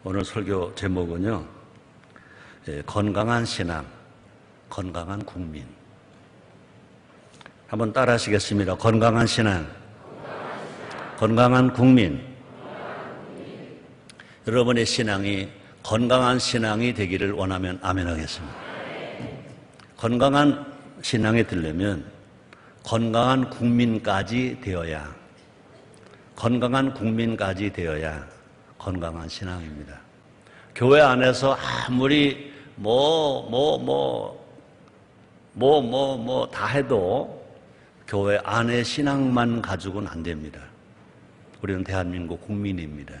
오늘 설교 제목은요, 건강한 신앙, 건강한 국민. 한번 따라 하시겠습니다. 건강한 신앙, 건강한 국민. 여러분의 신앙이 건강한 신앙이 되기를 원하면 아멘 하겠습니다. 건강한 신앙이 되려면 건강한 국민까지 되어야, 건강한 국민까지 되어야 건강한 신앙입니다. 교회 안에서 아무리 다 해도 교회 안의 신앙만 가지고는 안 됩니다. 우리는 대한민국 국민입니다.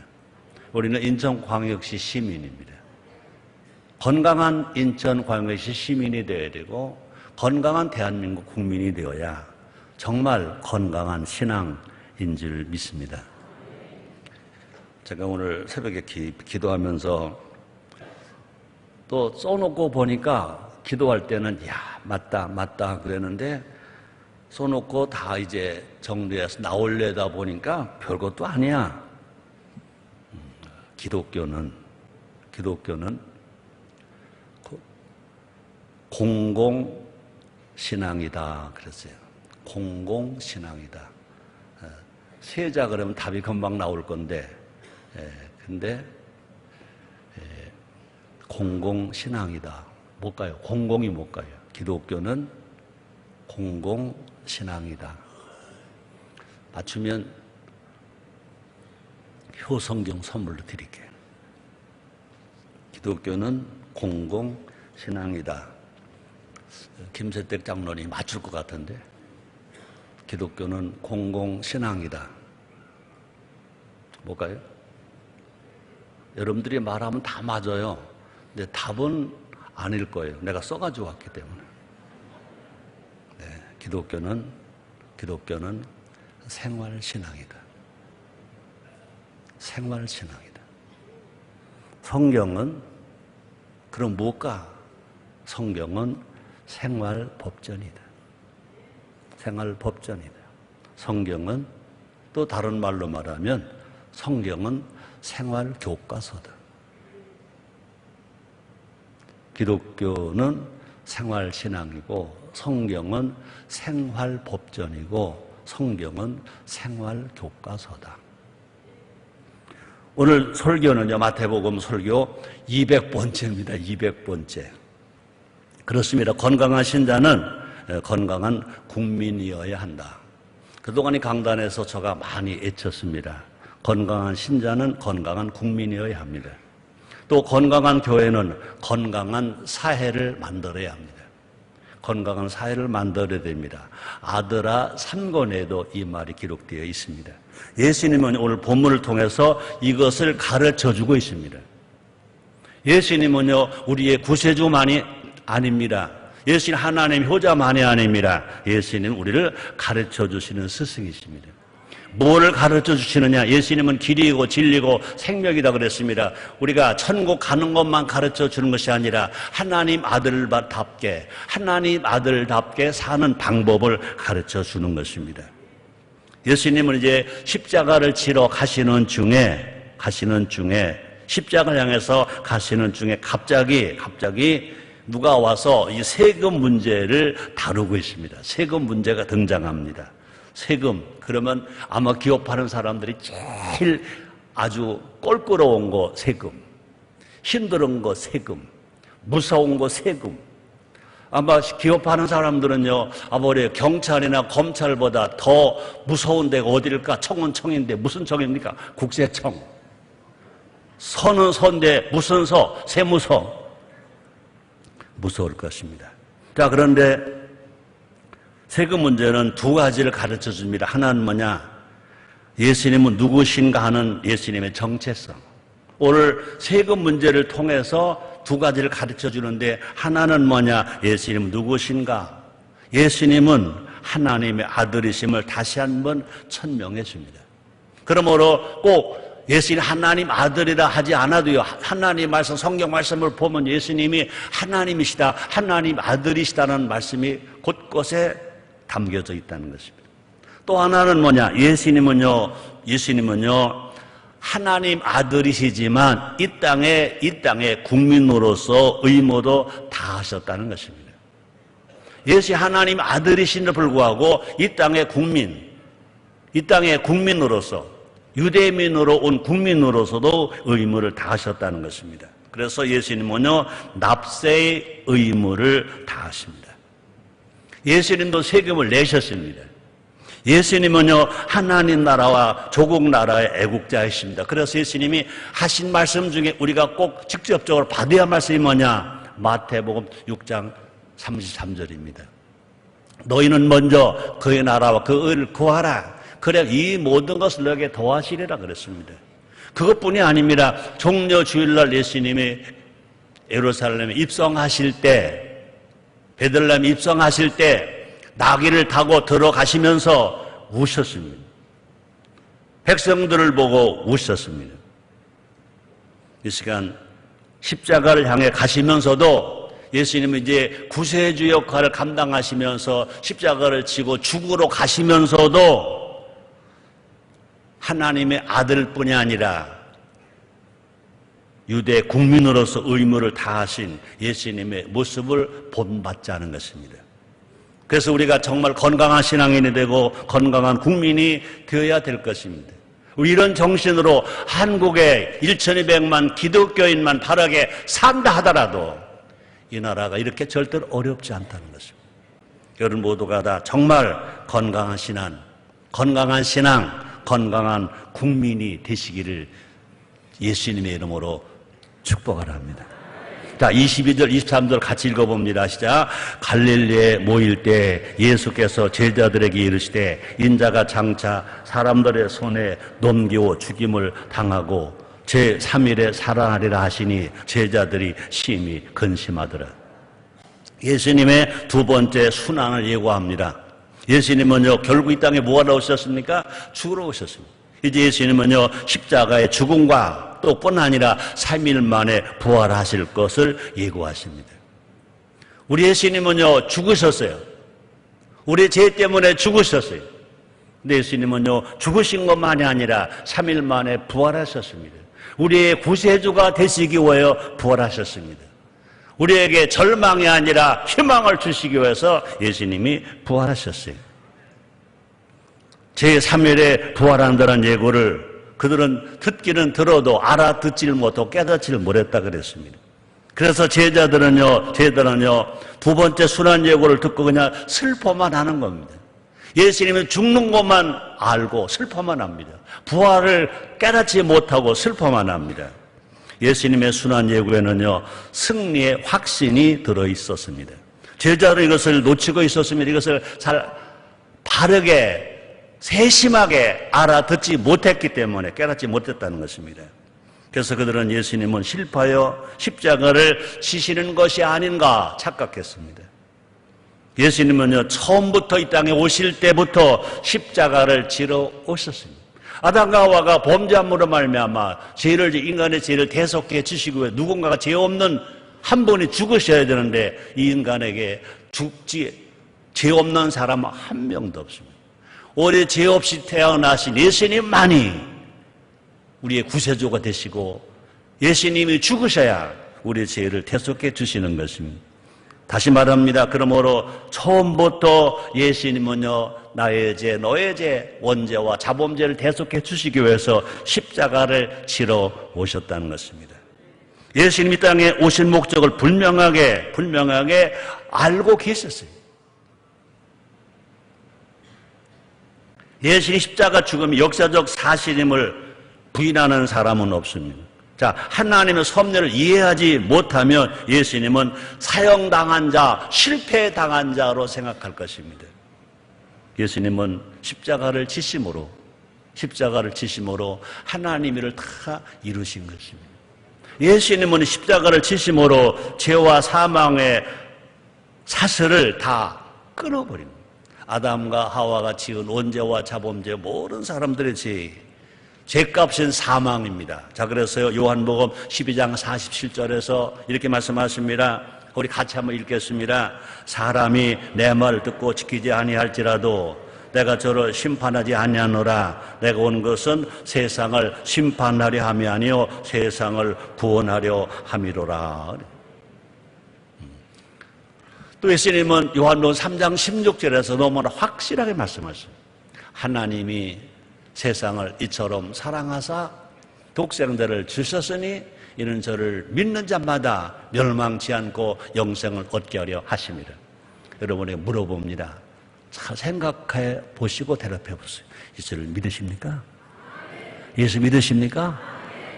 우리는 인천광역시 시민입니다. 건강한 인천광역시 시민이 되어야 되고 건강한 대한민국 국민이 되어야 정말 건강한 신앙인 줄 믿습니다. 제가 오늘 새벽에 기도하면서 또 써놓고 보니까 기도할 때는 맞다 그랬는데 써놓고 다 이제 정리해서 나올려다 보니까 별것도 아니야. 기독교는 공공신앙이다 그랬어요. 공공신앙이다. 세자 그러면 답이 금방 나올 건데, 근데 공공신앙이다. 뭘까요? 공공이 뭘까요? 기독교는 공공신앙이다. 맞추면 효성경 선물로 드릴게요. 기독교는 공공신앙이다. 김세택 장로님 맞출 것 같은데, 기독교는 공공신앙이다. 뭘까요? 여러분들이 말하면 다 맞아요. 근데 답은 아닐 거예요. 내가 써가지고 왔기 때문에. 네, 기독교는 생활신앙이다. 생활신앙이다. 성경은 그럼 뭘까? 성경은 생활법전이다. 생활법전이다. 성경은 또 다른 말로 말하면 성경은 생활교과서다. 기독교는 생활신앙이고 성경은 생활법전이고 성경은 생활교과서다. 오늘 설교는요, 마태복음 설교 200번째입니다. 200번째. 그렇습니다. 건강한 신자는 건강한 국민이어야 한다. 그동안의 강단에서 제가 많이 애쳤습니다. 건강한 신자는 건강한 국민이어야 합니다. 또 건강한 교회는 건강한 사회를 만들어야 합니다. 건강한 사회를 만들어야 됩니다. 아드라 3권에도 이 말이 기록되어 있습니다. 예수님은 오늘 본문을 통해서 이것을 가르쳐주고 있습니다. 예수님은요, 우리의 구세주만이 아닙니다. 예수님 하나님 효자만이 아닙니다. 예수님은 우리를 가르쳐주시는 스승이십니다. 뭐를 가르쳐 주시느냐? 예수님은 길이고 진리고 생명이다 그랬습니다. 우리가 천국 가는 것만 가르쳐 주는 것이 아니라 하나님 아들답게 사는 방법을 가르쳐 주는 것입니다. 예수님은 이제 십자가를 지러 가시는 중에 십자가를 향해서 가시는 중에 갑자기 누가 와서 이 세금 문제를 다루고 있습니다. 세금 문제가 등장합니다. 세금, 그러면 아마 기업하는 사람들이 제일 아주 껄끄러운 거 세금, 힘든 거 세금, 무서운 거 세금. 아마 기업하는 사람들은요, 우리 경찰이나 검찰보다 더 무서운 데가 어디일까? 청은 청인데 무슨 청입니까? 국세청. 서는 서인데 무슨 서? 세무서. 무서울 것입니다. 자, 그런데 세금 문제는 두 가지를 가르쳐 줍니다. 하나는 뭐냐? 예수님은 누구신가 하는 예수님의 정체성. 오늘 세금 문제를 통해서 두 가지를 가르쳐 주는데 하나는 뭐냐? 예수님은 누구신가? 예수님은 하나님의 아들이심을 다시 한번 천명해 줍니다. 그러므로 꼭 예수님 하나님 아들이라 하지 않아도요, 하나님 말씀, 성경 말씀을 보면 예수님이 하나님이시다, 하나님 아들이시다는 말씀이 곳곳에 담겨져 있다는 것입니다. 또 하나는 뭐냐? 예수님은요, 하나님 아들이시지만 이 땅의 국민으로서 의무도 다 하셨다는 것입니다. 예수 하나님 아들이신데 불구하고 이 땅의 국민으로서 유대민으로 온 국민으로서도 의무를 다 하셨다는 것입니다. 그래서 예수님은요, 납세의 의무를 다 하십니다. 예수님도 세금을 내셨습니다. 예수님은요, 하나님 나라와 조국 나라의 애국자이십니다. 그래서 예수님이 하신 말씀 중에 우리가 꼭 직접적으로 받아야 할 말씀이 뭐냐? 마태복음 6장 33절입니다. 너희는 먼저 그의 나라와 그 의를 구하라. 그래 이 모든 것을 너에게 더하시리라 그랬습니다. 그것뿐이 아닙니다. 종려 주일날 예수님이 예루살렘에 입성하실 때, 베들레헴에 입성하실 때 나귀를 타고 들어가시면서 우셨습니다. 백성들을 보고 우셨습니다. 이 시간 십자가를 향해 가시면서도 예수님은 이제 구세주 역할을 감당하시면서 십자가를 지고 죽으러 가시면서도 하나님의 아들뿐이 아니라 유대 국민으로서 의무를 다하신 예수님의 모습을 본받자는 것입니다. 그래서 우리가 정말 건강한 신앙인이 되고 건강한 국민이 되어야 될 것입니다. 우리 이런 정신으로 한국의 1200만 기독교인만 바르게 산다 하더라도 이 나라가 이렇게 절대로 어렵지 않다는 것입니다. 여러분 모두가 다 정말 건강한 신앙, 건강한 국민이 되시기를 예수님의 이름으로 축복을 합니다. 자, 22절, 23절 같이 읽어봅니다. 시작. 갈릴리에 모일 때 예수께서 제자들에게 이르시되 인자가 장차 사람들의 손에 넘기워 죽임을 당하고 제3일에 살아나리라 하시니 제자들이 심히 근심하더라. 예수님의 두 번째 순환을 예고합니다. 예수님은요, 결국 이 땅에 뭐하러 오셨습니까? 죽으러 오셨습니다. 이제 예수님은요, 십자가의 죽음과 또 뿐 아니라 3일 만에 부활하실 것을 예고하십니다. 우리 예수님은요, 죽으셨어요. 우리 죄 때문에 죽으셨어요. 근데 예수님은요, 죽으신 것만이 아니라 3일 만에 부활하셨습니다. 우리의 구세주가 되시기 위하여 부활하셨습니다. 우리에게 절망이 아니라 희망을 주시기 위해서 예수님이 부활하셨어요. 제3일에 부활한다는 예고를 그들은 듣기는 들어도 알아듣지를 못하고 깨닫지를 못했다 그랬습니다. 그래서 제자들은요 두 번째 순환 예고를 듣고 그냥 슬퍼만 하는 겁니다. 예수님은 죽는 것만 알고 슬퍼만 합니다. 부활을 깨닫지 못하고 슬퍼만 합니다. 예수님의 순환 예고에는요, 승리의 확신이 들어있었습니다. 제자들은 이것을 놓치고 있었습니다. 이것을 잘 바르게 세심하게 알아듣지 못했기 때문에 깨닫지 못했다는 것입니다. 그래서 그들은 예수님은 실패하여 십자가를 지시는 것이 아닌가 착각했습니다. 예수님은요, 처음부터 이 땅에 오실 때부터 십자가를 지러 오셨습니다. 아담과 하와가 범죄함으로 말미암아 인간의 죄를 대속해 주시고 누군가가 죄 없는 한 분이 죽으셔야 되는데 이 인간에게 죄 없는 사람은 한 명도 없습니다. 오래 죄 없이 태어나신 예수님만이 우리의 구세주가 되시고 예수님이 죽으셔야 우리의 죄를 대속해 주시는 것입니다. 다시 말합니다. 그러므로 처음부터 예수님은요, 나의 죄, 너의 죄, 원죄와 자범죄를 대속해 주시기 위해서 십자가를 지러 오셨다는 것입니다. 예수님이 땅에 오신 목적을 분명하게 알고 계셨어요. 예수님 십자가 죽음이 역사적 사실임을 부인하는 사람은 없습니다. 자, 하나님의 섭리를 이해하지 못하면 예수님은 사형당한 자, 실패당한 자로 생각할 것입니다. 예수님은 십자가를 지심으로 하나님 일을 다 이루신 것입니다. 예수님은 십자가를 지심으로 죄와 사망의 사슬을 다 끊어버립니다. 아담과 하와가 지은 원죄와 자범죄 모든 사람들의 죄값은 사망입니다. 자, 그래서요, 요한복음 12장 47절에서 이렇게 말씀하십니다. 우리 같이 한번 읽겠습니다. 사람이 내 말을 듣고 지키지 아니할지라도 내가 저를 심판하지 아니하노라. 내가 온 것은 세상을 심판하려 함이 아니요 세상을 구원하려 함이로라. 또 예수님은 요한복음 3장 16절에서 너무나 확실하게 말씀하셨어요. 하나님이 세상을 이처럼 사랑하사 독생자를 주셨으니 이는 저를 믿는 자마다 멸망치 않고 영생을 얻게 하려 하심이라. 여러분에게 물어봅니다. 잘 생각해 보시고 대답해 보세요. 예수를 믿으십니까? 예수 믿으십니까?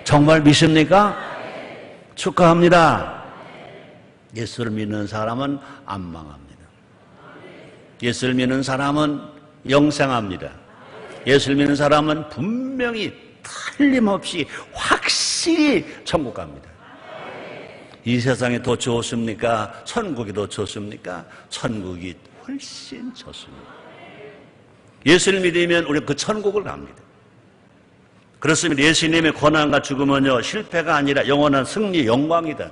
정말 믿습니까? 축하합니다. 예수를 믿는 사람은 안 망합니다. 예수를 믿는 사람은 영생합니다. 예수를 믿는 사람은 분명히 틀림없이 확실히 천국 갑니다. 이 세상이 더 좋습니까? 천국이 더 좋습니까? 천국이 훨씬 좋습니다. 예수를 믿으면 우리 그 천국을 갑니다. 그렇습니다. 예수님의 고난과 죽음은요, 실패가 아니라 영원한 승리, 영광이다.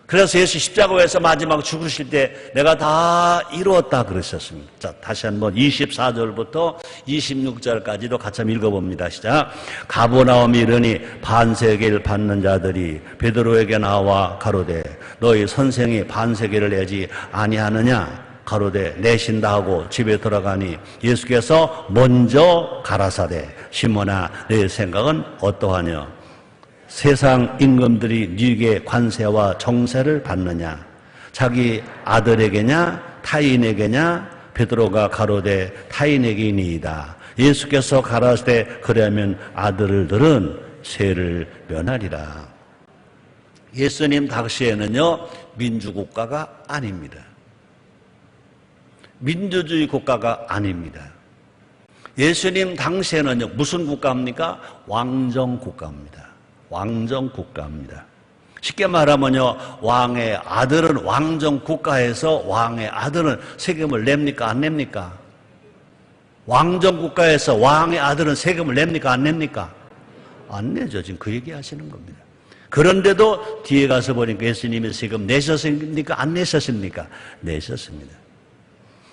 그래서 예수 십자가에서 마지막 죽으실 때 내가 다 이루었다 그러셨습니다. 자, 다시 한번 24절부터 26절까지도 같이 한번 읽어봅니다. 시작. 가버나움에 이르니 반세계를 받는 자들이 베드로에게 나와 가로되 너희 선생이 반세계를 내지 아니하느냐? 가로되 내신다 하고 집에 들어가니 예수께서 먼저 가라사대 시몬아 내 생각은 어떠하냐? 세상 임금들이 네게 관세와 정세를 받느냐? 자기 아들에게냐 타인에게냐? 베드로가 가로되 타인에게니이다. 예수께서 가라사대 그러면 아들들은 세를 면하리라. 예수님 당시에는요 민주국가가 아닙니다. 민주주의 국가가 아닙니다. 예수님 당시에는요 무슨 국가입니까? 왕정국가입니다. 왕정국가입니다. 쉽게 말하면요 왕의 아들은 왕정국가에서 왕의 아들은 세금을 냅니까 안 냅니까? 왕정국가에서 왕의 아들은 세금을 냅니까 안 냅니까? 안 내죠. 지금 그 얘기 하시는 겁니다. 그런데도 뒤에 가서 보니까 예수님이 세금 내셨습니까? 안 내셨습니까? 내셨습니다.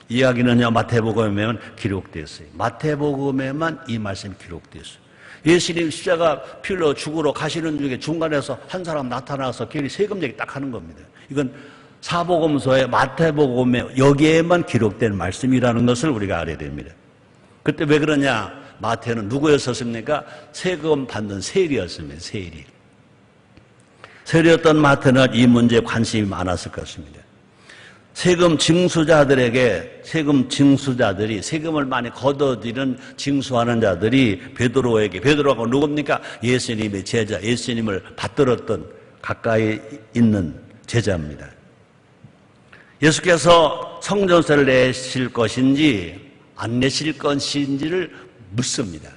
이야기는요 마태복음에만 기록되었어요. 마태복음에만 이 말씀이 기록되었어요. 예수님 십자가 필러 죽으러 가시는 중에 중간에서 한 사람 나타나서 괜히 세금 얘기 딱 하는 겁니다. 이건 사복음서의 마태복음에 여기에만 기록된 말씀이라는 것을 우리가 알아야 됩니다. 그때 왜 그러냐? 마태는 누구였었습니까? 세금 받는 세리였습니다. 세리. 세리였던 마태는 이 문제에 관심이 많았을 것입니다. 세금 징수자들에게 세금을 많이 걷어들이는 징수하는 자들이 베드로가 누굽니까? 예수님의 제자, 예수님을 받들었던 가까이 있는 제자입니다. 예수께서 성전세를 내실 것인지 안 내실 것인지를 묻습니다.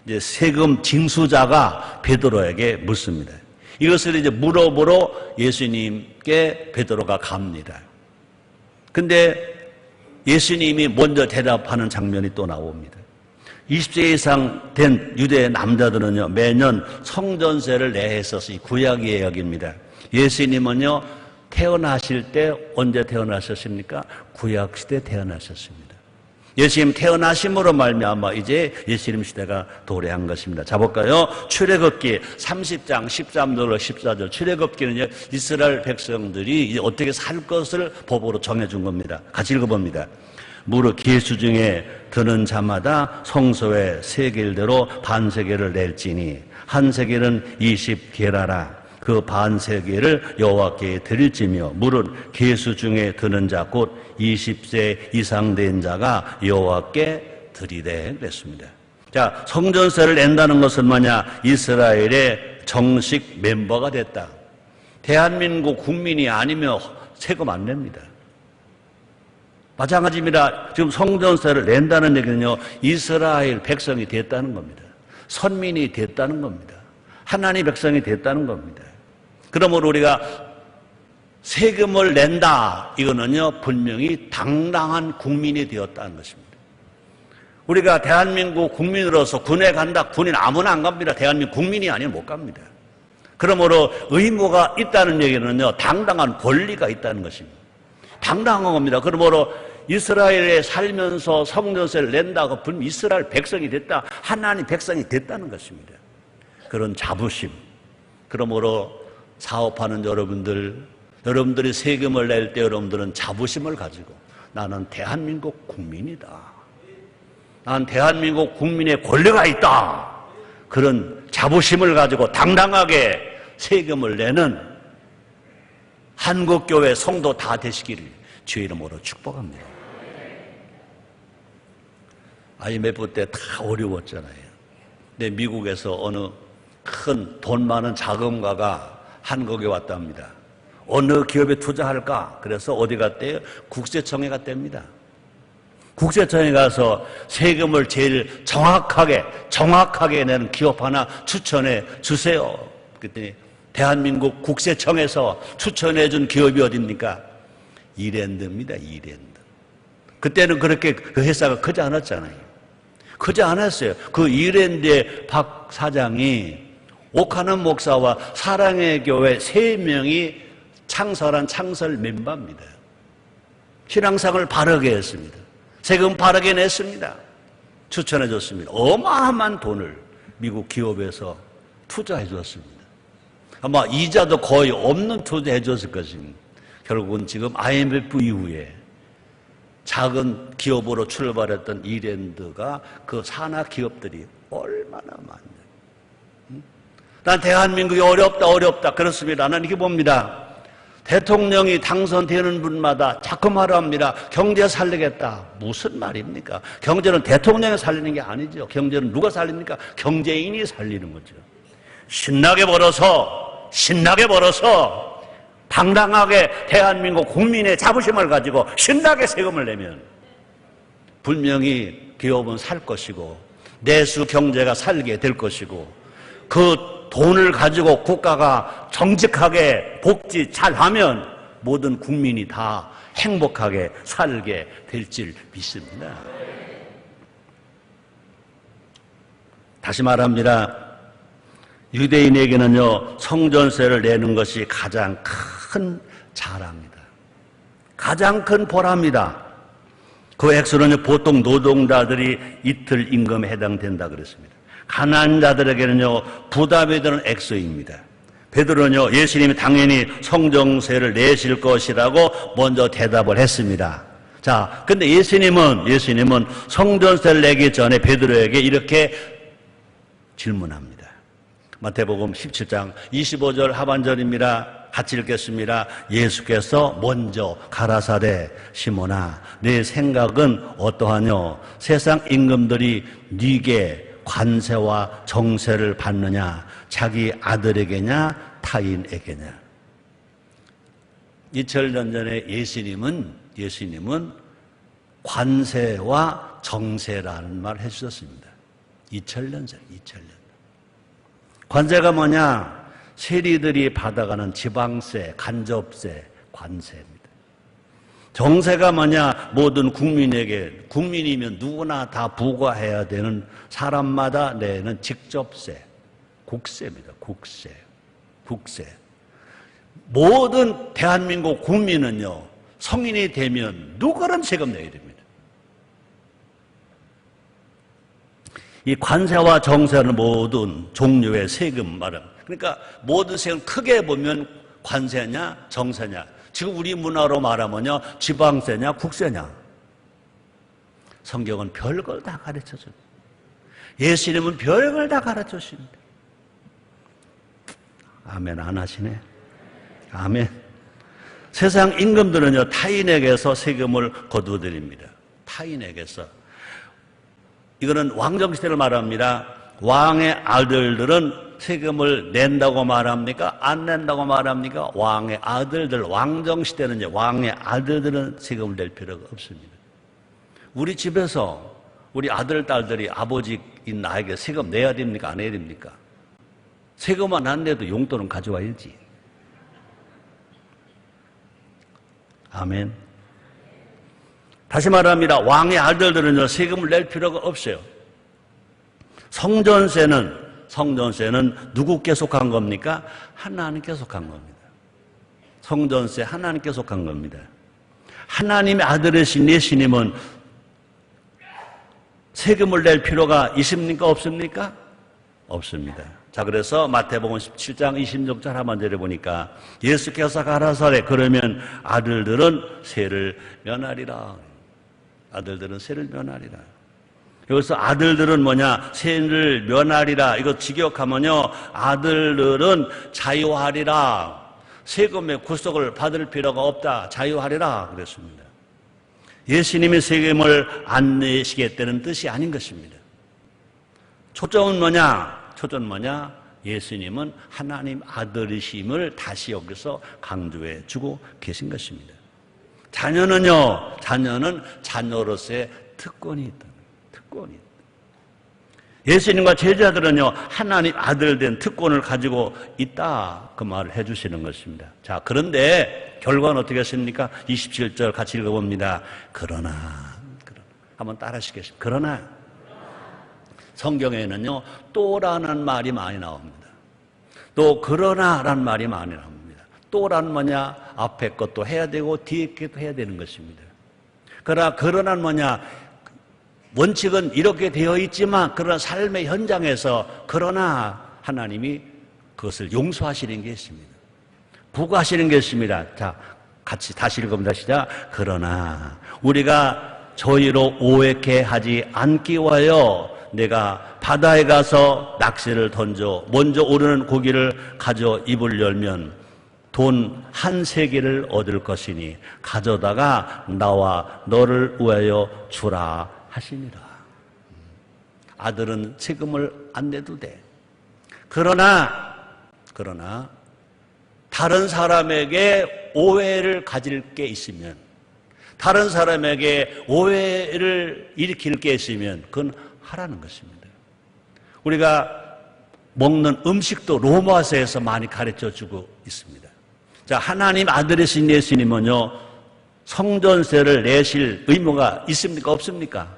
이제 세금 징수자가 베드로에게 묻습니다. 이것을 이제 물어보러 예수님께 베드로가 갑니다. 근데 예수님이 먼저 대답하는 장면이 또 나옵니다. 20세 이상 된 유대 남자들은요 매년 성전세를 내야 했어서 이 구약 예약입니다. 예수님은요 태어나실 때 언제 태어나셨습니까? 구약 시대 태어나셨습니다. 예수님 태어나심으로 말미암아 이제 예수님 시대가 도래한 것입니다. 자 볼까요? 출애굽기 30장 13절로 14절. 출애굽기는요 이스라엘 백성들이 이제 어떻게 살 것을 법으로 정해준 겁니다. 같이 읽어봅니다. 무릇 계수 중에 드는 자마다 성소에 세겔대로 반세겔을 낼지니 한 세겔은 20게라라. 그 반세겔을 여호와께 드릴지며 무릇 계수 중에 드는 자 곧 20세 이상 된 자가 여호와께 드리되 그랬습니다. 자, 성전세를 낸다는 것은 뭐냐? 이스라엘의 정식 멤버가 됐다. 대한민국 국민이 아니면 세금 안 냅니다. 마찬가지입니다. 지금 성전세를 낸다는 얘기는요 이스라엘 백성이 됐다는 겁니다. 선민이 됐다는 겁니다. 하나님의 백성이 됐다는 겁니다. 그러므로 우리가 세금을 낸다. 이거는요 분명히 당당한 국민이 되었다는 것입니다. 우리가 대한민국 국민으로서 군에 간다. 군인 아무나 안 갑니다. 대한민국 국민이 아니면 못 갑니다. 그러므로 의무가 있다는 얘기는요 당당한 권리가 있다는 것입니다. 당당한 겁니다. 그러므로 이스라엘에 살면서 성전세를 낸다고 분명 이스라엘 백성이 됐다, 하나님 백성이 됐다는 것입니다. 그런 자부심. 그러므로 사업하는 여러분들이 세금을 낼 때 여러분들은 자부심을 가지고 나는 대한민국 국민이다, 난 대한민국 국민의 권리가 있다, 그런 자부심을 가지고 당당하게 세금을 내는 한국교회 성도 다 되시기를 주의 이름으로 축복합니다. IMF 때 다 어려웠잖아요. 근데 미국에서 어느 큰 돈 많은 자금가가 한국에 왔답니다. 어느 기업에 투자할까? 그래서 어디 갔대요? 국세청에 갔답니다. 국세청에 가서 세금을 제일 정확하게 내는 기업 하나 추천해 주세요. 그랬더니 대한민국 국세청에서 추천해 준 기업이 어딥니까? 이랜드입니다. 이랜드. 그때는 그렇게 그 회사가 크지 않았잖아요. 크지 않았어요. 그 이랜드의 박 사장이 오카는 목사와 사랑의 교회 3명이 창설한 창설 멤버입니다. 신앙상을 바르게 했습니다. 세금 바르게 냈습니다. 추천해 줬습니다. 어마어마한 돈을 미국 기업에서 투자해 줬습니다. 아마 이자도 거의 없는 투자해 줬을 것입니다. 결국은 지금 IMF 이후에 작은 기업으로 출발했던 이랜드가 그 산하 기업들이 얼마나 많냐. 난 대한민국이 어렵다. 그렇습니다. 나는 이렇게 봅니다. 대통령이 당선되는 분마다 자꾸 말합니다. 경제 살리겠다. 무슨 말입니까? 경제는 대통령이 살리는 게 아니죠. 경제는 누가 살립니까? 경제인이 살리는 거죠. 신나게 벌어서 당당하게 대한민국 국민의 자부심을 가지고 신나게 세금을 내면 분명히 기업은 살 것이고 내수 경제가 살게 될 것이고 그 돈을 가지고 국가가 정직하게 복지 잘하면 모든 국민이 다 행복하게 살게 될 줄 믿습니다. 다시 말합니다. 유대인에게는요, 성전세를 내는 것이 가장 큰 자랑이다. 가장 큰 보람이다. 그 액수는 보통 노동자들이 이틀 임금에 해당된다 그랬습니다. 가난한 자들에게는요, 부담이 되는 액수입니다. 베드로는요, 예수님이 당연히 성전세를 내실 것이라고 먼저 대답을 했습니다. 자, 근데 예수님은 성전세를 내기 전에 베드로에게 이렇게 질문합니다. 마태복음 17장 25절 하반절입니다. 같이 읽겠습니다. 예수께서 먼저 가라사대 시몬아, 내 생각은 어떠하뇨? 세상 임금들이 네게 관세와 정세를 받느냐? 자기 아들에게냐? 타인에게냐? 2000년 전에 예수님은 관세와 정세라는 말을 해주셨습니다. 2000년 전. 관세가 뭐냐? 세리들이 받아가는 지방세, 간접세, 관세입니다. 정세가 뭐냐? 모든 국민이면 누구나 다 부과해야 되는 사람마다 내는 직접세, 국세입니다. 국세. 모든 대한민국 국민은요, 성인이 되면 누구든 세금 내야 됩니다. 이 관세와 정세는 모든 종류의 세금 말은, 그러니까 모든 세금 크게 보면 관세냐 정세냐, 지금 우리 문화로 말하면요, 지방세냐 국세냐. 성경은 별걸 다 가르쳐줍니다. 예수님은 별걸 다 가르쳐주십니다. 아멘 안 하시네. 아멘. 세상 임금들은요, 타인에게서 세금을 거두어드립니다. 타인에게서. 이거는 왕정시대를 말합니다. 왕의 아들들은 세금을 낸다고 말합니까? 안 낸다고 말합니까? 왕의 아들들, 왕정시대는 왕의 아들들은 세금을 낼 필요가 없습니다. 우리 집에서 우리 아들, 딸들이 아버지인 나에게 세금 내야 됩니까? 안 내야 됩니까? 세금만 안 내도 용돈은 가져와야지. 아멘. 다시 말합니다. 왕의 아들들은요, 세금을 낼 필요가 없어요. 성전세는 누구께 속한 겁니까? 하나님께 속한 겁니다. 성전세 하나님께 속한 겁니다. 하나님의 아들이신 예수님은 세금을 낼 필요가 있습니까? 없습니까? 없습니다. 자, 그래서 마태복음 17장 26절 하반절에 보니까 예수께서 가라사대 그러면 아들들은 세를 면하리라. 아들들은 세를 면하리라. 여기서 아들들은 뭐냐? 세를 면하리라. 이거 직역하면요, 아들들은 자유하리라. 세금의 구속을 받을 필요가 없다. 자유하리라. 그랬습니다. 예수님이 세금을 안 내시겠다는 뜻이 아닌 것입니다. 초점은 뭐냐? 초점은 뭐냐? 예수님은 하나님 아들이심을 다시 여기서 강조해 주고 계신 것입니다. 자녀는요, 자녀는 자녀로서의 특권이 있다. 특권이 있다. 예수님과 제자들은요, 하나님 아들 된 특권을 가지고 있다. 그 말을 해 주시는 것입니다. 자, 그런데 결과는 어떻게 했습니까? 27절 같이 읽어봅니다. 그러나 한번 따라 하시겠습니다. 그러나 성경에는요, 또라는 말이 많이 나옵니다. 또 그러나라는 말이 많이 나옵니다. 또란 뭐냐? 앞에 것도 해야 되고 뒤에 것도 해야 되는 것입니다. 그러나는 뭐냐? 원칙은 이렇게 되어 있지만 그러나 삶의 현장에서 그러나 하나님이 그것을 용서하시는 게 있습니다. 부과하시는 게 있습니다. 자, 같이 다시 읽어봅니다. 시작. 그러나 우리가 저희로 오해케 하지 않기 위하여 내가 바다에 가서 낚시를 던져 먼저 오르는 고기를 가져 입을 열면 돈 한 세계를 얻을 것이니 가져다가 나와 너를 위하여 주라 하시니라. 아들은 세금을 안 내도 돼. 그러나 다른 사람에게 오해를 가질 게 있으면, 다른 사람에게 오해를 일으킬 게 있으면 그건 하라는 것입니다. 우리가 먹는 음식도 로마서에서 많이 가르쳐주고 있습니다. 자, 하나님 아들이신 예수님은요, 성전세를 내실 의무가 있습니까? 없습니까?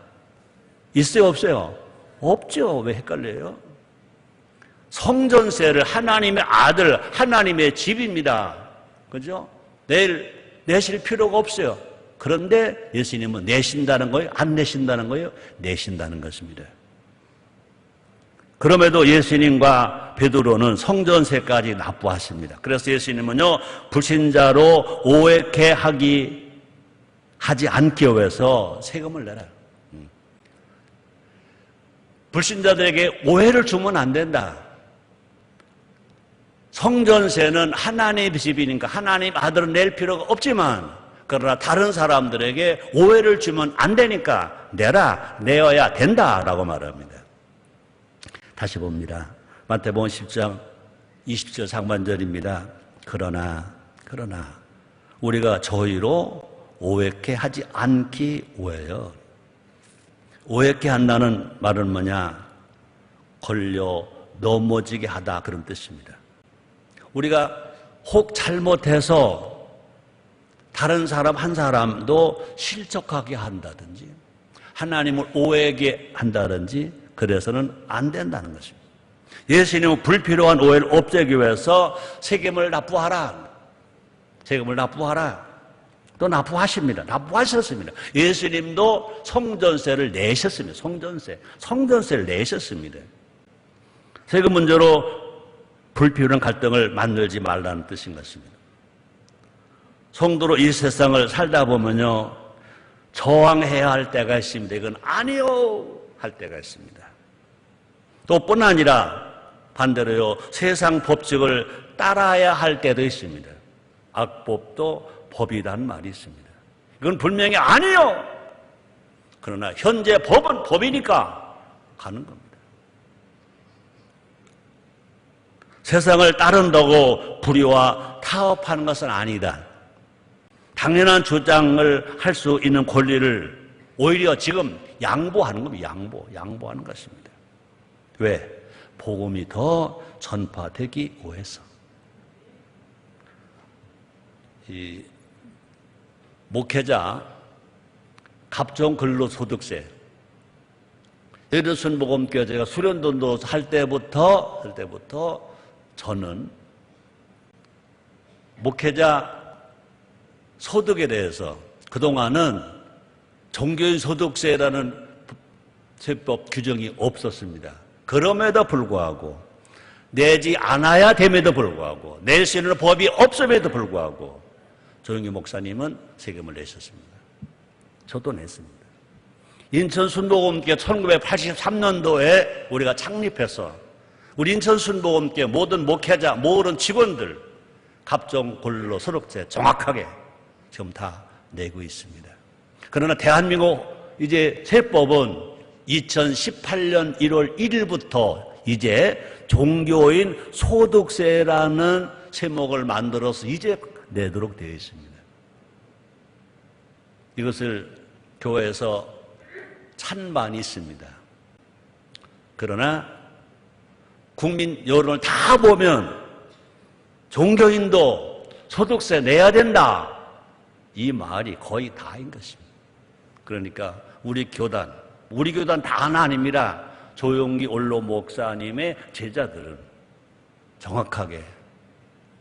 있어요? 없어요? 없죠. 왜 헷갈려요? 성전세를 하나님의 아들, 하나님의 집입니다. 그죠? 내실 필요가 없어요. 그런데 예수님은 내신다는 거예요? 안 내신다는 거예요? 내신다는 것입니다. 그럼에도 예수님과 베드로는 성전세까지 납부하십니다. 그래서 예수님은요, 불신자로 오해케 하지 않기 위해서 세금을 내라. 불신자들에게 오해를 주면 안 된다. 성전세는 하나님의 집이니까 하나님 아들은 낼 필요가 없지만, 그러나 다른 사람들에게 오해를 주면 안 되니까 내어야 된다라고 말합니다. 다시 봅니다. 마태복음 10장 20절 상반절입니다. 그러나 우리가 저희로 오해케 하지 않기 위하여. 오해케 한다는 말은 뭐냐? 걸려 넘어지게 하다, 그런 뜻입니다. 우리가 혹 잘못해서 다른 사람 한 사람도 실족하게 한다든지 하나님을 오해하게 한다든지 그래서는 안 된다는 것입니다. 예수님은 불필요한 오해를 없애기 위해서 세금을 납부하라. 세금을 납부하라. 또 납부하십니다. 납부하셨습니다. 예수님도 성전세를 내셨습니다. 성전세를 내셨습니다. 세금 문제로 불필요한 갈등을 만들지 말라는 뜻인 것입니다. 성도로 이 세상을 살다 보면요, 저항해야 할 때가 있습니다. 이건 아니요 할 때가 있습니다. 또 뿐 아니라 반대로요, 세상 법칙을 따라야 할 때도 있습니다. 악법도 법이라는 말이 있습니다. 이건 분명히 아니요. 그러나 현재 법은 법이니까 가는 겁니다. 세상을 따른다고 불의와 타협하는 것은 아니다. 당연한 주장을 할 수 있는 권리를 오히려 지금 양보하는 겁니다. 양보하는 것입니다. 왜? 복음이 더 전파되기 위해서. 이 목회자 갑종 근로소득세, 예루순복음교회 제가 수련전도 할 때부터 저는 목회자 소득에 대해서 그동안은 종교인 소득세라는 세법 규정이 없었습니다. 그럼에도 불구하고 내지 않아야 됨에도 불구하고 낼 수 있는 법이 없음에도 불구하고 조영기 목사님은 세금을 내셨습니다. 저도 냈습니다. 인천 순복음교회 1983년도에 우리가 창립해서 우리 인천 순복음교회 모든 목회자, 모든 직원들 갑종 근로 소득세 정확하게 지금 다 내고 있습니다. 그러나 대한민국 이제 세법은 2018년 1월 1일부터 이제 종교인 소득세라는 세목을 만들어서 이제 내도록 되어 있습니다. 이것을 교회에서 찬반이 있습니다. 그러나 국민 여론을 다 보면 종교인도 소득세 내야 된다, 이 말이 거의 다인 것입니다. 그러니까 우리 교단 다는 아닙니다. 조용기 원로 목사님의 제자들은 정확하게,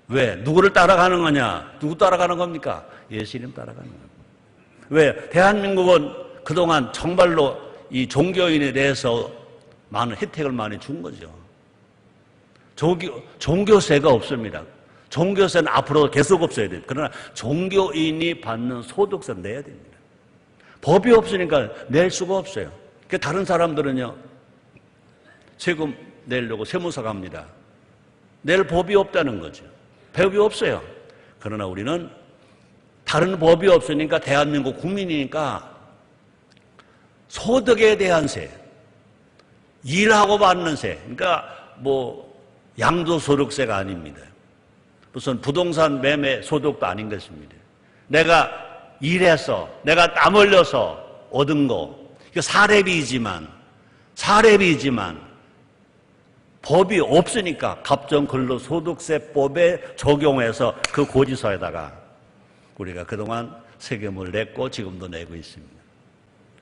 왜? 누구를 따라가는 거냐? 누구 따라가는 겁니까? 예수님 따라가는 겁니다. 왜? 대한민국은 그동안 정말로 이 종교인에 대해서 많은 혜택을 많이 준 거죠. 종교세가 없습니다. 종교세는 앞으로 계속 없어야 돼요. 그러나 종교인이 받는 소득세는 내야 됩니다. 법이 없으니까 낼 수가 없어요. 다른 사람들은요, 세금 내려고 세무서 갑니다. 낼 법이 없다는 거죠. 법이 없어요. 그러나 우리는 다른 법이 없으니까 대한민국 국민이니까 소득에 대한 세, 일하고 받는 세, 그러니까 양도소득세가 아닙니다. 무슨 부동산 매매 소득도 아닌 것입니다. 내가 일해서, 내가 땀 흘려서 얻은 거, 이거 사례비지만 법이 없으니까 갑종근로소득세법에 적용해서 그 고지서에다가 우리가 그동안 세금을 냈고 지금도 내고 있습니다.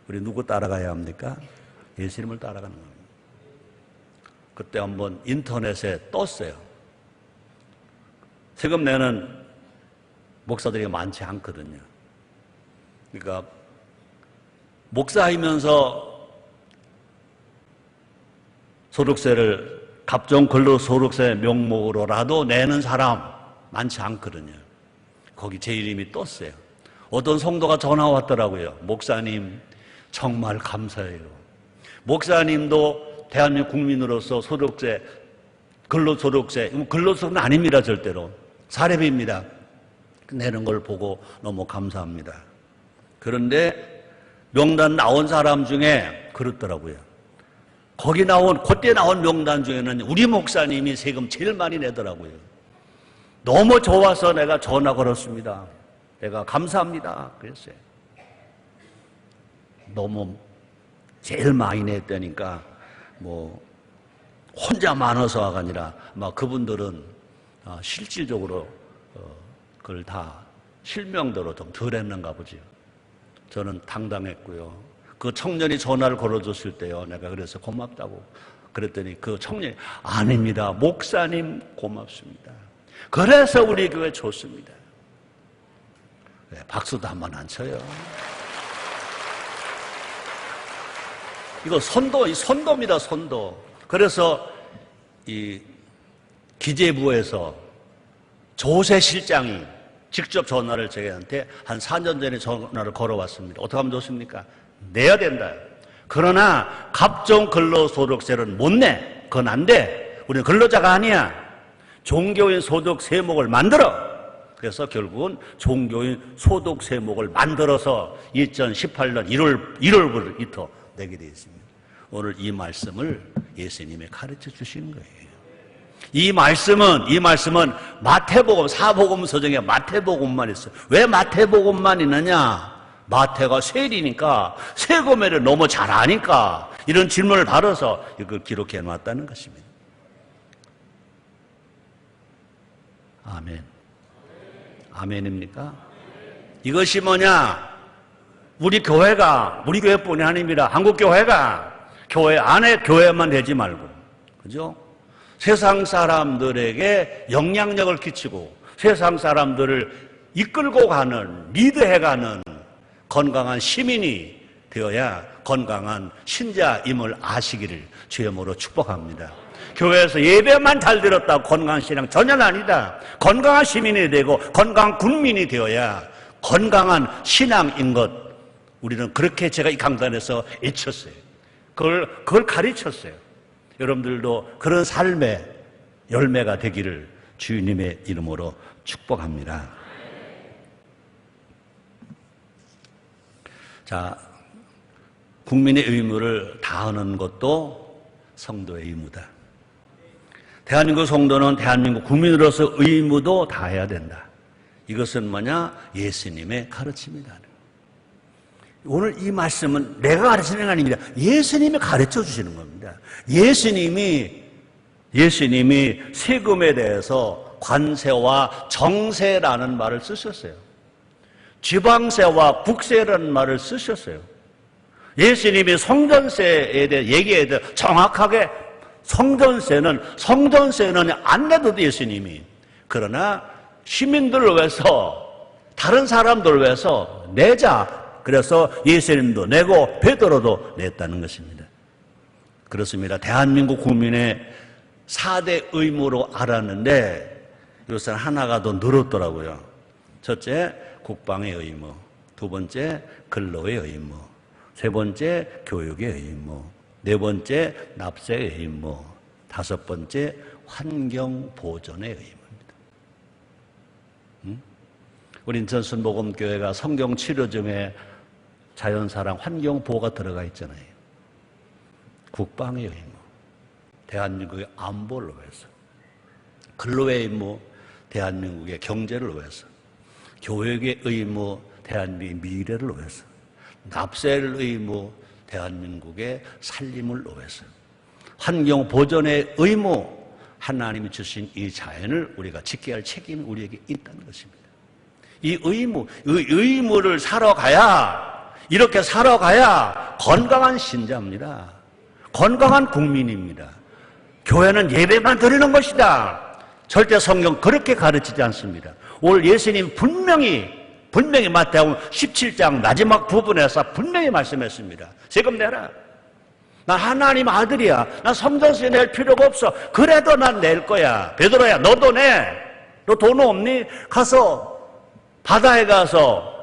우리 누구 따라가야 합니까? 예수님을 따라가는 겁니다. 그때 한번 인터넷에 떴어요. 세금 내는 목사들이 많지 않거든요. 그러니까 목사이면서 소득세를 갑종근로소득세 명목으로라도 내는 사람 많지 않거든요. 거기 제 이름이 떴어요. 어떤 성도가 전화 왔더라고요. 목사님 정말 감사해요. 목사님도 대한민국 국민으로서 소득세, 근로소득세는 아닙니다. 절대로 사례비입니다. 내는 걸 보고 너무 감사합니다. 그런데 명단 나온 사람 중에 그렇더라고요. 그때 나온 명단 중에는 우리 목사님이 세금 제일 많이 내더라고요. 너무 좋아서 내가 전화 걸었습니다. 내가 감사합니다 그랬어요. 너무 제일 많이 냈다니까 혼자 많아서가 아니라 그분들은 실질적으로 그걸 다 실명대로 좀 덜 했는가 보죠. 저는 당당했고요. 그 청년이 전화를 걸어줬을 때요, 내가 그래서 고맙다고 그랬더니 그 청년이 아닙니다. 목사님 고맙습니다. 그래서 우리 교회 좋습니다. 네, 박수도 한번 안 쳐요. 이거 선도입니다, 선도. 그래서 이 기재부에서 조세 실장이 직접 전화를 저희한테 한 4년 전에 전화를 걸어왔습니다. 어떻게 하면 좋습니까? 내야 된다. 그러나 갑종 근로소득세는 못 내. 그건 안 돼. 우리는 근로자가 아니야. 종교인 소득 세목을 만들어. 그래서 결국은 종교인 소득 세목을 만들어서 2018년 1월부터 내게 되어 있습니다. 오늘 이 말씀을 예수님이 가르쳐 주시는 거예요. 이 말씀은 마태복음, 사복음서 중에 마태복음만 있어요. 왜 마태복음만 있느냐? 마태가 세리니까, 세금회를 너무 잘 아니까 이런 질문을 받아서 이걸 기록해 놨다는 것입니다. 아멘. 아멘입니까? 이것이 뭐냐? 우리 교회뿐이 아닙니다. 한국교회가 교회 안에 교회만 되지 말고, 그죠? 세상 사람들에게 영향력을 끼치고 세상 사람들을 이끌고 가는, 리드해가는 건강한 시민이 되어야 건강한 신자임을 아시기를 주의 이름으로 축복합니다. 교회에서 예배만 잘 들었다고 건강한 신앙 전혀 아니다. 건강한 시민이 되고 건강한 국민이 되어야 건강한 신앙인 것, 우리는 그렇게 제가 이 강단에서 외쳤어요. 그걸 가르쳤어요. 여러분들도 그런 삶의 열매가 되기를 주님의 이름으로 축복합니다. 자, 국민의 의무를 다하는 것도 성도의 의무다. 대한민국 성도는 대한민국 국민으로서 의무도 다해야 된다. 이것은 뭐냐? 예수님의 가르침이다. 오늘 이 말씀은 내가 가르치는 게 아닙니다. 예수님이 가르쳐 주시는 겁니다. 예수님이 세금에 대해서 관세와 정세라는 말을 쓰셨어요. 지방세와 국세라는 말을 쓰셨어요. 예수님이 성전세에 대해 얘기해야 돼. 정확하게 성전세는 안 내도 돼, 예수님이. 그러나 시민들을 위해서, 다른 사람들을 위해서 내자. 그래서 예수님도 내고 베드로도 냈다는 것입니다. 그렇습니다. 대한민국 국민의 4대 의무로 알았는데 요새 하나가 더 늘었더라고요. 첫째, 국방의 의무. 두 번째, 근로의 의무. 세 번째, 교육의 의무. 네 번째, 납세의 의무. 다섯 번째, 환경보존의 의무입니다. 우리 인천순복음교회가 성경치료점에 자연사랑 환경보호가 들어가 있잖아요. 국방의 의무, 대한민국의 안보를 위해서. 근로의 의무, 대한민국의 경제를 위해서. 교육의 의무, 대한민국의 미래를 위해서. 납세의 의무, 대한민국의 살림을 위해서. 환경 보존의 의무, 하나님이 주신 이 자연을 우리가 지켜야 할 책임이 우리에게 있다는 것입니다. 이 의무를 이렇게 살아가야 건강한 신자입니다. 건강한 국민입니다. 교회는 예배만 드리는 것이다. 절대 성경 그렇게 가르치지 않습니다. 오늘 예수님 분명히 마태복음 17장 마지막 부분에서 분명히 말씀했습니다. 세금 내라. 난 하나님 아들이야. 난 성전세 낼 필요가 없어. 그래도 난 낼 거야. 베드로야, 너도 내. 너 돈 없니? 가서 바다에 가서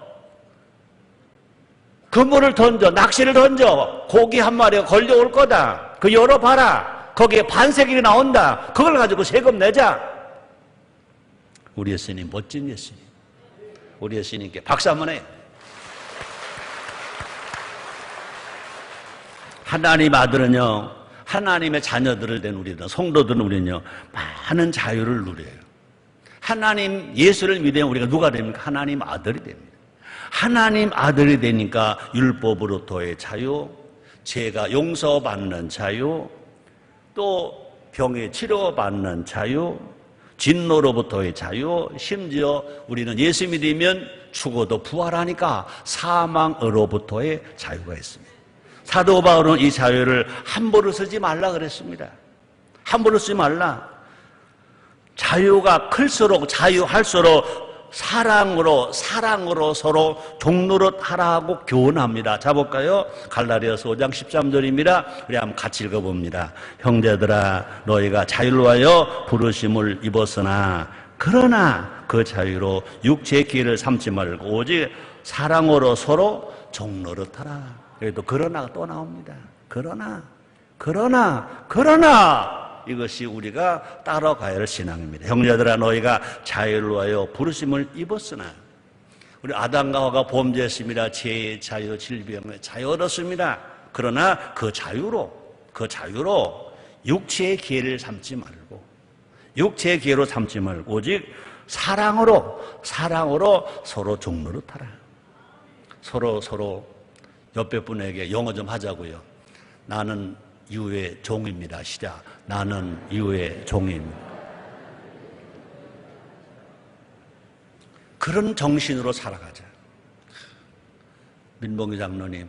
그물을 던져, 낚시를 던져. 고기 한 마리가 걸려올 거다. 그 열어봐라. 거기에 반세기가 나온다. 그걸 가지고 세금 내자. 우리 예수님, 멋진 예수님. 우리 예수님께 박수 한번 해요. 하나님 아들은요, 하나님의 자녀들을 된 우리는, 성도들은 우리는요, 많은 자유를 누려요. 하나님 예수를 믿으면 우리가 누가 됩니까? 하나님 아들이 됩니다. 하나님 아들이 되니까 율법으로부터의 자유, 죄가 용서받는 자유, 또 병에 치료받는 자유, 진노로부터의 자유, 심지어 우리는 예수 믿으면 죽어도 부활하니까 사망으로부터의 자유가 있습니다. 사도 바울은 이 자유를 함부로 쓰지 말라 그랬습니다. 함부로 쓰지 말라. 자유가 클수록, 자유할수록 사랑으로 서로 종노릇하라고 교훈합니다. 자 볼까요? 갈라디아서 5장 13절입니다. 우리 한번 같이 읽어봅니다. 형제들아, 너희가 자유를 위하여 부르심을 입었으나 그러나 그 자유로 육체의 기회를 삼지 말고 오직 사랑으로 서로 종노릇하라. 여기도 그러나가 또 나옵니다. 그러나 이것이 우리가 따라가야 할 신앙입니다. 형제들아, 너희가 자유를 위하여 부르심을 입었으나, 우리 아담과 하와가 범죄했습니다. 죄의 자유, 질병의 자유 얻었습니다. 그러나 그 자유로 육체의 기회를 삼지 말고 오직 사랑으로 서로 종노릇하라. 서로 옆에 분에게 영어 좀 하자고요. 나는 유의 종입니다. 시작. 나는 유의 종입니다. 그런 정신으로 살아가자. 민봉기 장로님,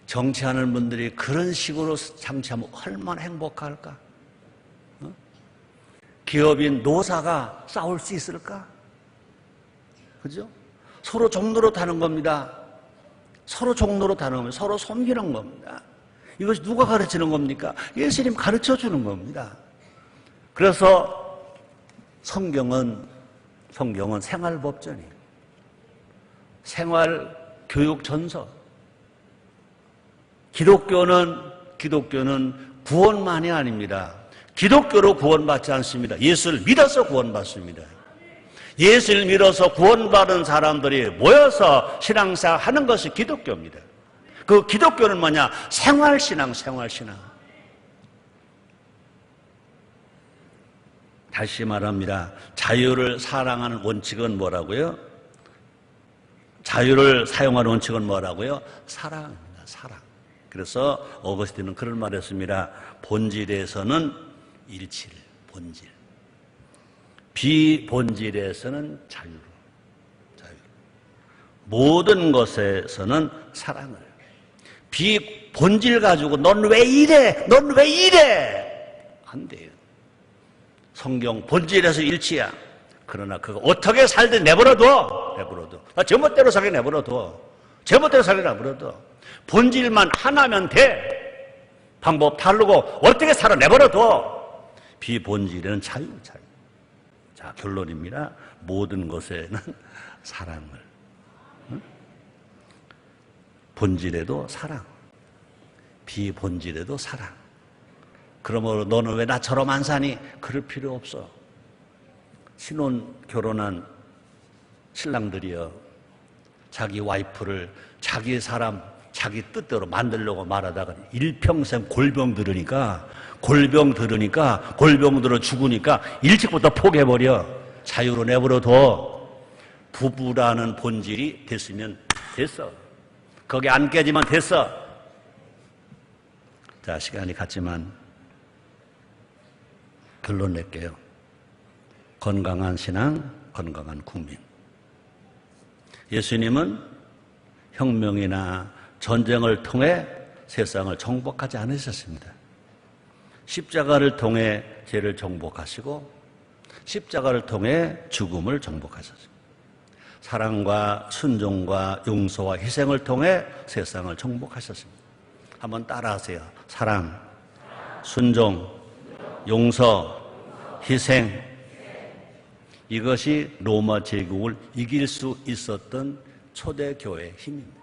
정치하는 분들이 그런 식으로 정치하면 얼마나 행복할까? 기업인, 노사가 싸울 수 있을까? 그죠? 서로 종노릇하는 겁니다. 서로 종로로 다니면 서로 섬기는 겁니다. 이것이 누가 가르치는 겁니까? 예수님 가르쳐 주는 겁니다. 그래서 성경은 생활법전이에요. 생활교육전서. 기독교는 구원만이 아닙니다. 기독교로 구원받지 않습니다. 예수를 믿어서 구원받습니다. 예수를 믿어서 구원받은 사람들이 모여서 신앙생활 하는 것이 기독교입니다. 그 기독교는 뭐냐? 생활신앙. 다시 말합니다. 자유를 사랑하는 원칙은 뭐라고요? 자유를 사용하는 원칙은 뭐라고요? 사랑입니다. 사랑. 그래서 어거스틴은 그런 말을 했습니다. 본질에서는 일치를, 본질. 비본질에서는 자유로. 모든 것에서는 사랑을. 비본질 가지고 넌 왜 이래? 넌 왜 이래? 안 돼요. 성경 본질에서 일치야. 그러나 그거 어떻게 살든 내버려둬. 제멋대로 살게 내버려둬. 본질만 하나면 돼. 방법 다르고 어떻게 살아 내버려둬. 비본질에는 자유. 자, 결론입니다. 모든 것에는 사랑을. 본질에도 사랑, 비본질에도 사랑. 그러므로 너는 왜 나처럼 안 사니? 그럴 필요 없어. 결혼한 신랑들이요, 자기 와이프를 자기 사람, 자기 뜻대로 만들려고 말하다가 일평생 골병 들으니까 골병 들어 죽으니까 일찍부터 포기해버려. 자유로 내버려둬. 부부라는 본질이 됐으면 됐어. 거기 안 깨지면 됐어. 자, 시간이 갔지만 결론 낼게요. 건강한 신앙, 건강한 국민. 예수님은 혁명이나 전쟁을 통해 세상을 정복하지 않으셨습니다. 십자가를 통해 죄를 정복하시고 십자가를 통해 죽음을 정복하셨습니다. 사랑과 순종과 용서와 희생을 통해 세상을 정복하셨습니다. 한번 따라하세요. 사랑, 순종, 용서, 희생. 이것이 로마 제국을 이길 수 있었던 초대교회의 힘입니다.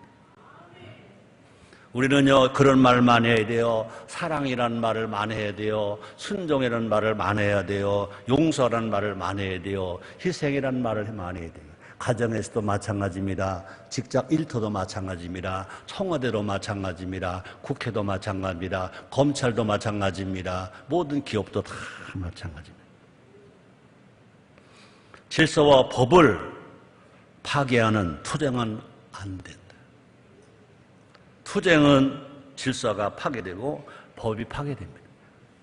우리는요, 그런 말 많이 해야 돼요. 사랑이라는 말을 많이 해야 돼요. 순종이라는 말을 많이 해야 돼요. 용서라는 말을 많이 해야 돼요. 희생이라는 말을 많이 해야 돼요. 가정에서도 마찬가지입니다. 직장 일터도 마찬가지입니다. 청와대도 마찬가지입니다. 국회도 마찬가지입니다. 검찰도 마찬가지입니다. 모든 기업도 다 마찬가지입니다. 질서와 법을 파괴하는 투쟁은 안 된다. 투쟁은 질서가 파괴되고 법이 파괴됩니다.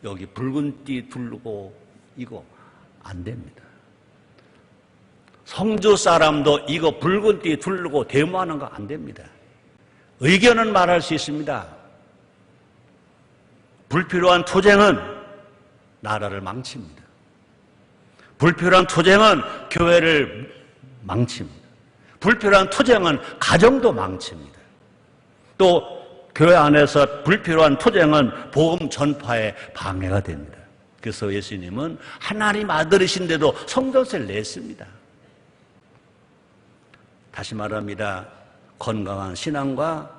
여기 붉은 띠 두르고 이거 안 됩니다. 성주 사람도 이거 붉은 띠 두르고 데모하는 거 안 됩니다. 의견은 말할 수 있습니다. 불필요한 투쟁은 나라를 망칩니다. 불필요한 투쟁은 교회를 망칩니다. 불필요한 투쟁은 가정도 망칩니다. 또 교회 안에서 불필요한 투쟁은 복음 전파에 방해가 됩니다. 그래서 예수님은 하나님 아들이신데도 성전세를 냈습니다. 다시 말합니다. 건강한 신앙과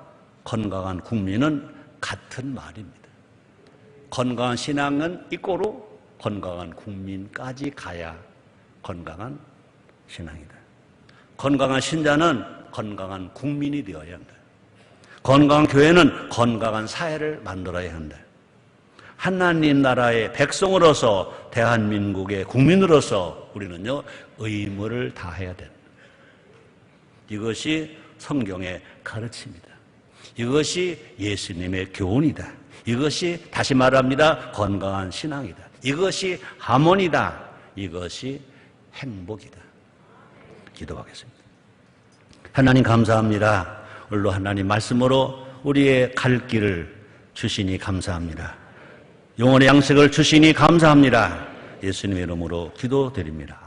건강한 국민은 같은 말입니다. 건강한 신앙은 이꼬로 건강한 국민까지 가야 건강한 신앙이다. 건강한 신자는 건강한 국민이 되어야 한다. 건강한 교회는 건강한 사회를 만들어야 한다. 하나님 나라의 백성으로서 대한민국의 국민으로서 우리는요, 의무를 다해야 된다. 이것이 성경의 가르침이다. 이것이 예수님의 교훈이다. 이것이 다시 말합니다. 건강한 신앙이다. 이것이 하모니다. 이것이 행복이다. 기도하겠습니다. 하나님 감사합니다. 오늘도 하나님 말씀으로 우리의 갈 길을 주시니 감사합니다. 영혼의 양식을 주시니 감사합니다. 예수님의 이름으로 기도드립니다.